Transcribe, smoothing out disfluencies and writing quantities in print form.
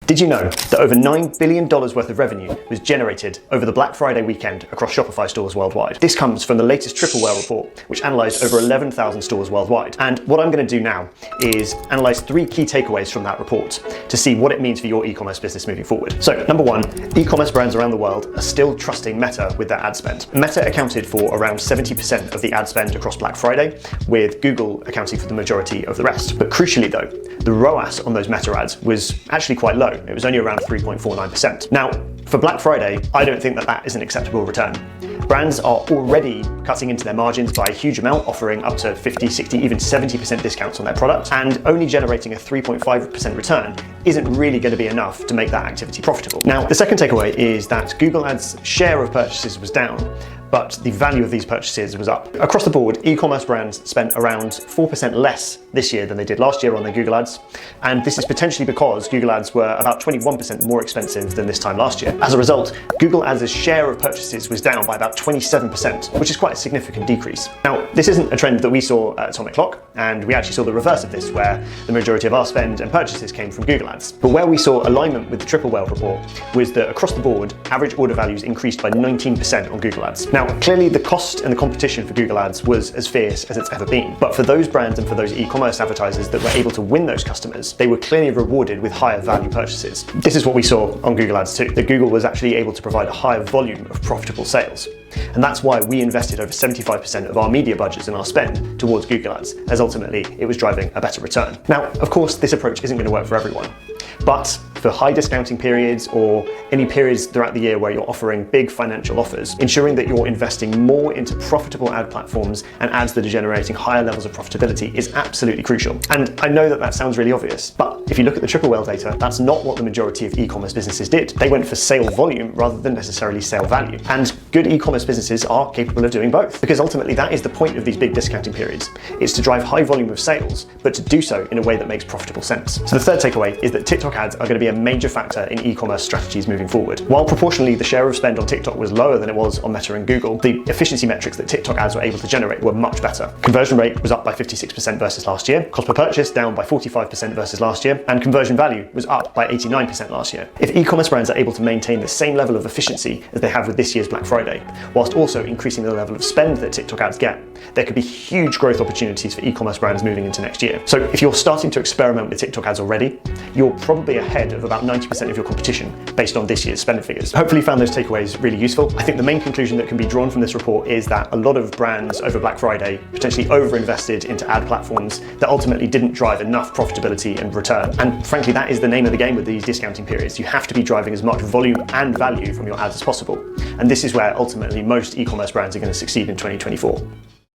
Did you know that over $9 billion worth of revenue was generated over the Black Friday weekend across Shopify stores worldwide? This comes from the latest Triple Whale report, which analysed over 11,000 stores worldwide. And what I'm going to do now is analyse 3 key takeaways from that report to see what it means for your e-commerce business moving forward. So, number 1, e-commerce brands around the world are still trusting Meta with their ad spend. Meta accounted for around 70% of the ad spend across Black Friday, with Google accounting for the majority of the rest. But crucially though, the ROAS on those Meta ads was actually quite low. It was only around 3.49%. Now, for Black Friday, I don't think that is an acceptable return. Brands are already cutting into their margins by a huge amount, offering up to 50, 60, even 70% discounts on their products, and only generating a 3.5% return isn't really going to be enough to make that activity profitable. Now, the second takeaway is that Google Ads' share of purchases was down, but the value of these purchases was up. Across the board, e-commerce brands spent around 4% less this year than they did last year on their Google Ads, and this is potentially because Google Ads were about 21% more expensive than this time last year. As a result, Google Ads' share of purchases was down by about 27%, which is quite a significant decrease. Now, this isn't a trend that we saw at Atomic Clock, and we actually saw the reverse of this, where the majority of our spend and purchases came from Google Ads. But where we saw alignment with the Triple Whale report was that across the board, average order values increased by 19% on Google Ads. Now, clearly the cost and the competition for Google Ads was as fierce as it's ever been. But for those brands and for those e-commerce advertisers that were able to win those customers, they were clearly rewarded with higher value purchases. This is what we saw on Google Ads too, that Google was actually able to provide a higher volume of profitable sales. And that's why we invested over 75% of our media budgets and our spend towards Google Ads, as ultimately it was driving a better return. Now, of course, this approach isn't going to work for everyone, but for high discounting periods or any periods throughout the year where you're offering big financial offers, ensuring that you're investing more into profitable ad platforms and ads that are generating higher levels of profitability is absolutely crucial. And I know that sounds really obvious, but if you look at the Triple Whale data, that's not what the majority of e-commerce businesses did. They went for sale volume rather than necessarily sale value. And good e-commerce businesses are capable of doing both, because ultimately that is the point of these big discounting periods. It's to drive high volume of sales, but to do so in a way that makes profitable sense. So the third takeaway is that TikTok ads are going to be a major factor in e-commerce strategies moving forward. While proportionally the share of spend on TikTok was lower than it was on Meta and Google, the efficiency metrics that TikTok ads were able to generate were much better. Conversion rate was up by 56% versus last year, cost per purchase down by 45% versus last year, and conversion value was up by 89% last year. If e-commerce brands are able to maintain the same level of efficiency as they have with this year's Black Friday, whilst also increasing the level of spend that TikTok ads get, there could be huge growth opportunities for e-commerce brands moving into next year. So if you're starting to experiment with TikTok ads already, you're probably ahead of about 90% of your competition based on this year's spend figures. Hopefully you found those takeaways really useful. I think the main conclusion that can be drawn from this report is that a lot of brands over Black Friday potentially overinvested into ad platforms that ultimately didn't drive enough profitability and return. And frankly, that is the name of the game with these discounting periods. You have to be driving as much volume and value from your ads as possible. And this is where ultimately most e-commerce brands are going to succeed in 2024.